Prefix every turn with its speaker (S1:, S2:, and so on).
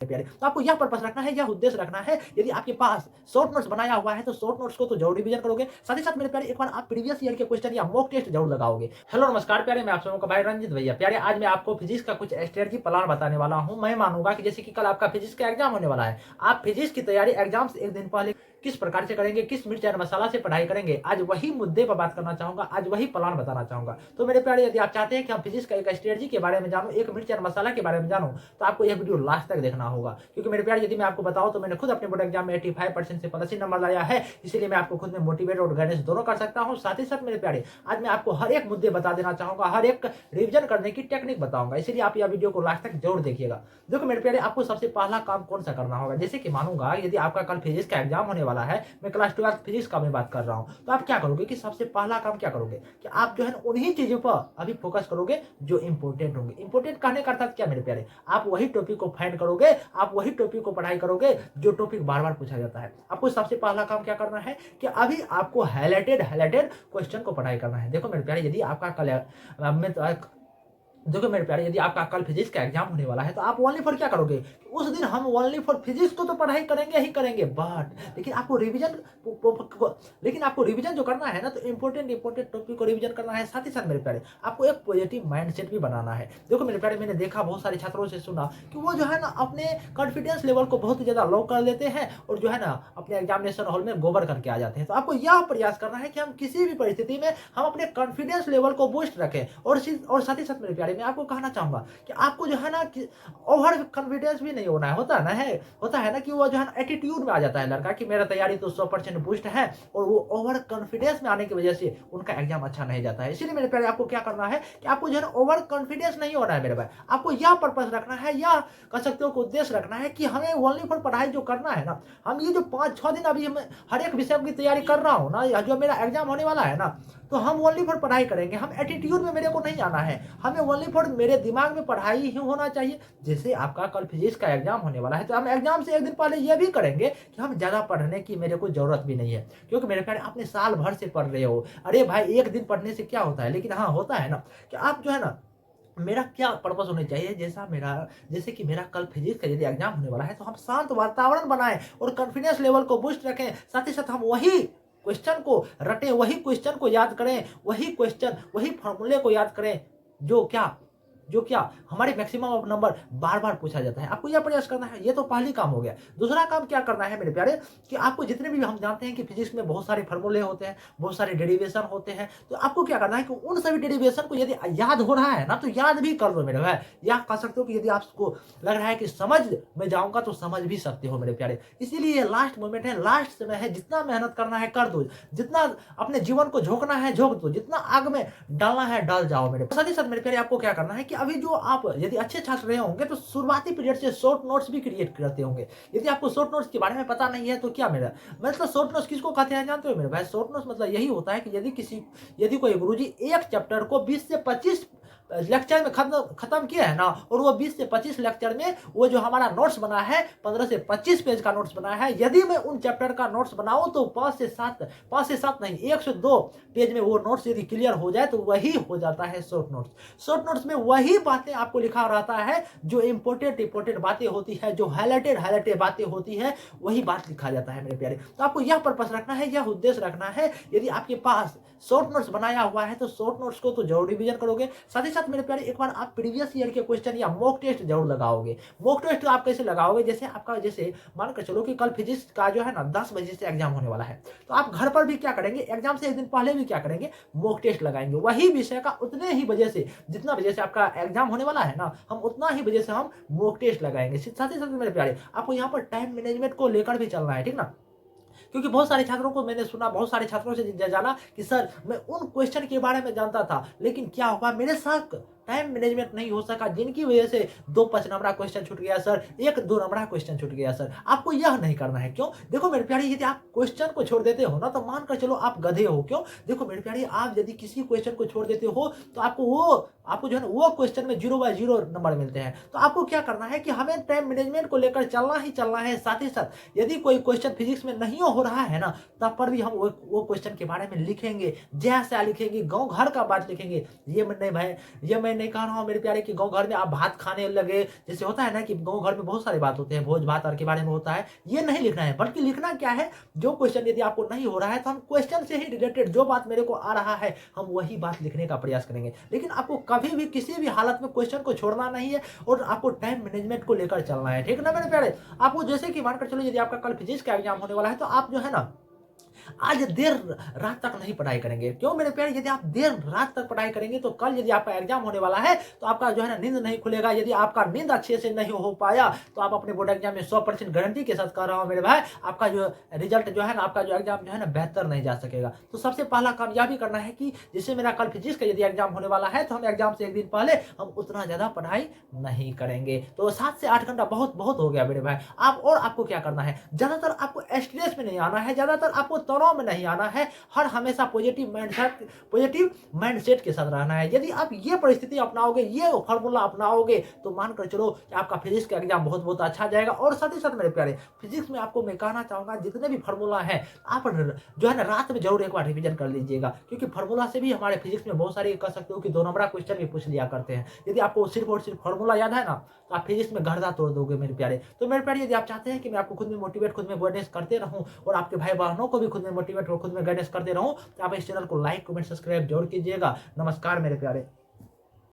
S1: प्यारे। तो आपको यह पर्पस रखना है, यह उद्देश्य रखना है। यदि आपके पास शॉर्ट नोट्स बनाया हुआ है तो शॉर्ट नोट्स को तो जरूर रिवीजन करोगे। साथ ही साथ मेरे प्यारे एक बार आप प्रीवियस ईयर के क्वेश्चन या मॉक टेस्ट जरूर लगाओगे। हेलो नमस्कार प्यारे, मैं आप सबों का भाई रंजित भैया। प्यारे आज मैं आपको फिजिक्स का कुछ स्ट्रेटजी प्लान बताने वाला हूं। मैं मानूंगा कि जैसे कि कल आपका फिजिक्स का एग्जाम होने वाला है, आप फिजिक्स की तैयारी एग्जाम से एक दिन पहले किस प्रकार से करेंगे, किस मिर्च और मसाला से पढ़ाई करेंगे, आज वही मुद्दे पर बात करना चाहूंगा, आज वही प्लान बताना चाहूंगा। तो मेरे प्यारे यदि आप चाहते हैं कि हम फिजिक्स का एक स्ट्रेटजी के बारे में जानूं, एक मिर्च और मसाला के बारे में जानूं, तो आपको यह वीडियो लास्ट तक देखना होगा। क्योंकि मेरे प्यारे यदि मैं आपको बताऊं तो मैंने खुद अपने बोर्ड एग्जाम में 85% से 85 नंबर लाया है, इसीलिए मैं आपको खुद में मोटिवेट और गाइडेंस दोनों कर सकता हूं। साथ ही साथ मेरे प्यारे आज मैं आपको हर एक मुद्दे बता देना चाहूंगा, हर एक रिविजन करने की टेक्निक बताऊंगा, इसीलिए आप यह वीडियो को लास्ट तक जरूर देखिएगा। देखो मेरे प्यारे, आपको सबसे पहला काम कौन सा करना होगा, जैसे कि मानूंगा यदि आपका कल फिजिक्स का एग्जाम होने वाला है, मैं क्लास 12 फिजिक्स का मैं बात कर रहा हूं, तो आप क्या करोगे कि सबसे पहला काम क्या करोगे कि आप जो है ना उन्हीं चीजों पर अभी फोकस करोगे जो इंपॉर्टेंट होंगे। इंपॉर्टेंट कहने का अर्थ क्या मेरे प्यारे, आप वही टॉपिक को फाइंड करोगे, आप वही टॉपिक को पढ़ाई करोगे जो टॉपिक बार बार पूछा जाता है। आपको सबसे पहला काम क्या करना है कि अभी आपको हाईलाइटेड क्वेश्चन को पढ़ाई करना है। देखो मेरे प्यारे यदि आपका कल देखो मेरे प्यारे, यदि आपका कल फिजिक्स का एग्जाम होने वाला है तो आप ओनली फॉर क्या करोगे, उस दिन हम ओनली फॉर फिजिक्स को तो पढ़ाई करेंगे ही करेंगे, बट लेकिन आपको रिवीजन जो करना है ना, तो इंपॉर्टेंट टॉपिक को रिवीजन करना है। साथ ही साथ मेरे प्यारे आपको एक पॉजिटिव माइंडसेट भी बनाना है। देखो मेरे प्यारे, मैंने देखा बहुत सारे छात्रों से सुना कि वो जो है ना अपने कॉन्फिडेंस लेवल को बहुत ही ज्यादा लो कर देते हैं और जो है ना अपने एग्जामिनेशन हॉल में गोबर करके आ जाते हैं। तो आपको यह प्रयास करना है कि हम किसी भी परिस्थिति में हम अपने कॉन्फिडेंस लेवल को बूस्ट रखें। और साथ ही साथ मेरे प्यारे मैं आपको कहना चाहूंगा कि आपको जो है ना ओवर कॉन्फिडेंस भी नहीं होना है। होता है ना कि वो जो है ना एटीट्यूड में आ जाता है लड़का कि मेरा तैयारी तो 100% बूस्ट है, और वो ओवर कॉन्फिडेंस में आने की वजह से उनका एग्जाम अच्छा नहीं जाता है। इसीलिए मेरे प्यारे आपको क्या करना है कि आपको जो है ना ओवर कॉन्फिडेंस नहीं होना है मेरे भाई। आपको यह पर्पस रखना है, यह कह सकते हो उद्देश्य रखना है कि हमें ओनली फॉर पढ़ाई जो करना है ना, हम ये जो 5-6 दिन अभी हम हर एक विषय की तैयारी कर रहा हूँ ना, या जो मेरा एग्जाम होने वाला है ना, तो हम ओनली फॉर पढ़ाई करेंगे। हम एटीट्यूड में मेरे को नहीं आना है, हमें ओनली फॉर मेरे दिमाग में पढ़ाई ही होना चाहिए। जैसे आपका कल फिजिक्स का एग्जाम होने वाला है तो हम एग्जाम से एक दिन पहले यह भी करेंगे कि हम ज्यादा पढ़ने की मेरे को जरूरत भी नहीं है, क्योंकि मेरे प्यारे आपने साल भर से पढ़ रहे हो। अरे भाई एक दिन पढ़ने से क्या होता है, लेकिन हाँ होता है ना कि आप जो है ना, मेरा क्या पर्पस होना चाहिए, जैसे कि मेरा कल फिजिक्स का यदि एग्जाम होने वाला है तो हम शांत वातावरण बनाएं और कॉन्फिडेंस लेवल को बूस्ट रखें। साथ ही साथ हम वही क्वेश्चन को रटें, वही क्वेश्चन को याद करें, वही फॉर्मूले को याद करें जो क्या हमारे मैक्सिमम ऑफ नंबर बार बार पूछा जाता है। आपको यह प्रयास करना है, ये तो पहली काम हो गया। दूसरा काम क्या करना है मेरे प्यारे कि आपको जितने भी हम जानते हैं कि फिजिक्स में बहुत सारे फॉर्मूले होते हैं, बहुत सारे डेरिवेशन होते हैं, तो आपको क्या करना है कि उन सभी डेरिवेशन को यदि याद हो रहा है ना तो याद भी कर लो मेरे भाई। या कह सकते हो कि यदि आपको लग रहा है कि समझ में जाऊंगा तो समझ भी सकते हो मेरे प्यारे। इसीलिए लास्ट मोमेंट है, लास्ट समय है, जितना मेहनत करना है कर दो, जितना अपने जीवन को झोंकना है झोंक दो, जितना आग में डालना है डाल जाओ मेरे। साथ ही साथ मेरे प्यारे आपको क्या करना है कि अभी जो आप यदि अच्छे छात्र रहे होंगे तो शुरुआती पीरियड से शॉर्ट नोट्स भी क्रिएट करते होंगे। यदि आपको शॉर्ट नोट्स के बारे में पता नहीं है तो क्या मेरा मतलब शॉर्ट नोट्स किसको कहते हैं जानते हो मेरे भाई? शॉर्ट नोट्स मतलब यही होता है कि यदि कोई गुरुजी एक चैप्टर को 20 से 25 लेक्चर में खत्म किया है ना, और वो 20 से 25 लेक्चर में वो जो हमारा नोट्स बना है 15 से 25 पेज का नोट्स बना है, यदि मैं उन चैप्टर का नोट्स बनाऊं तो 5 से 7 नहीं 1 से 2 पेज में वो नोट्स यदि क्लियर हो जाए तो वही हो जाता है शॉर्ट नोट्स। शॉर्ट नोट्स में वही बातें आपको लिखा रहता है जो इंपॉर्टेंट बातें होती है, जो हाईलाइटेड बातें होती है, वही बात लिखा जाता है मेरे प्यारे। तो आपको यह पर्पस रखना है, यह उद्देश्य रखना है। यदि आपके पास शॉर्ट नोट्स बनाया हुआ है तो शॉर्ट नोट्स को तो जरूर रिवीजन करोगे। साथ ही साथ मेरे प्यारे एक बार आप प्रीवियस ईयर के क्वेश्चन या मॉक टेस्ट जरूर लगाओगे। मॉक टेस्ट आप कैसे लगाओगे, जैसे मानकर चलो कि कल फिजिक्स का जो है ना 10 बजे से एग्जाम होने वाला है, तो आप घर पर भी क्या करेंगे, एग्जाम से एक दिन पहले भी क्या करेंगे, मॉक टेस्ट लगाएंगे। वही विषय का उतने ही बजे से, जितना बजे से आपका एग्जाम होने वाला है ना, हम उतना ही बजे से हम मॉक टेस्ट लगाएंगे। साथ ही साथ मेरे प्यारे आपको यहाँ पर टाइम मैनेजमेंट को लेकर भी चलना है, ठीक ना? क्योंकि बहुत सारे छात्रों को मैंने सुना, बहुत सारे छात्रों से जाना कि सर मैं उन क्वेश्चन के बारे में जानता था, लेकिन क्या हुआ मेरे साथ टाइम मैनेजमेंट नहीं हो सका, जिनकी वजह से 2 5 नंबरा क्वेश्चन छूट गया सर, 1 2 नंबरा क्वेश्चन छूट गया सर। आपको यह नहीं करना है। क्यों? देखो मेरे प्यारे यदि आप क्वेश्चन को छोड़ देते हो ना तो मानकर चलो आप गधे हो। क्यों? देखो मेरे प्यारे आप यदि किसी क्वेश्चन को छोड़ देते हो तो आपको जो है ना वो क्वेश्चन में 0/0 नंबर मिलते हैं। तो आपको क्या करना है कि हमें टाइम मैनेजमेंट को लेकर चलना ही चलना है। साथ ही साथ यदि कोई क्वेश्चन फिजिक्स में नहीं हो रहा है ना, तब पर भी हम वो क्वेश्चन के बारे में लिखेंगे, जैसा लिखेंगे गाँव घर का बात लिखेंगे। ये मैंने नहीं कह रहा हूँ मेरे प्यारे कि गाँव घर में आप भात खाने लगे, जैसे होता है ना कि गाँव घर में बहुत सारी बात होते हैं, भोज-भात और के बारे में होता है, ये नहीं लिखना है, बल्कि लिखना क्या है, जो क्वेश्चन यदि आपको नहीं हो रहा है, तो हम क्वेश्चन से ही रिलेटेड जो बात मेरे को आ रहा है, हम वही बात लिखने का प्रयास करेंगे। लेकिन आपको कभी भी किसी भी हालत में क्वेश्चन को छोड़ना नहीं है और आपको टाइम मैनेजमेंट को लेकर चलना है, ठीक है ना मेरे प्यारे? आपको जैसे कि मानकर चलो यदि आपका कल फिजिक्स का एग्ज़ाम होने वाला है, तो आप जो है ना आज देर रात तक नहीं पढ़ाई करेंगे। क्यों मेरे प्यारे? यदि आप देर रात तक पढ़ाई करेंगे तो कल यदि आपका एग्ज़ाम होने वाला है तो आपका जो है ना नींद नहीं खुलेगा। यदि आपका नींद अच्छे से नहीं हो पाया तो आप अपने बोर्ड एग्ज़ाम में 100% गारंटी के साथ कह रहा हूँ मेरे भाई, आपका जो रिज़ल्ट जो है ना, आपका जो एग्ज़ाम जो है ना बेहतर नहीं जा सकेगा। तो सबसे पहला काम यह भी करना है कि जैसे मेरा कल फिजिक्स का यदि एग्ज़ाम होने वाला है तो हम एग्ज़ाम से 1 दिन पहले हम उतना ज़्यादा पढ़ाई नहीं करेंगे। तो 7 से 8 घंटा बहुत हो गया मेरे भाई। आपको क्या करना है? ज़्यादातर आपको स्ट्रेस में नहीं आना है, ज़्यादातर आपको तनाव में नहीं आना है। हर हमेशा पॉजिटिव माइंडसेट के साथ रहना है। यदि आप ये परिस्थिति अपनाओगे, ये फ़ॉर्मूला अपनाओगे, तो मानकर चलो कि आपका फिजिक्स का एग्ज़ाम बहुत अच्छा जाएगा। और साथ ही साथ मेरे प्यारे, फिजिक्स में आपको मैं कहना चाहूँगा, जितने भी फ़ॉर्मूला हैं, आप जो है ना रात में ज़रूर एक बार रिवीजन कर लीजिएगा, क्योंकि फ़ॉर्मूला से भी हमारे फिजिक्स में बहुत सारे कह सकते हो कि 2 नंबरा क्वेश्चन भी पूछ लिया करते हैं। यदि आपको सिर्फ़ और सिर्फ़ फ़ॉर्मूला याद है ना, तो आप फिजिक्स में गर्दा तोड़ दोगे मेरे प्यारे। तो मेरे प्यारे, यदि आप चाहते हैं कि मैं आपको खुद में मोटिवेट, खुद में गाइडेंस करते रहूँ और आपके भाई-बहनों को भी खुद में मोटिवेट और खुद में गाइडेंस करते रहूँ, तो आप इस चैनल को लाइक, कमेंट, सब्सक्राइब ज़रूर कीजिएगा। नमस्कार मेरे प्यारे।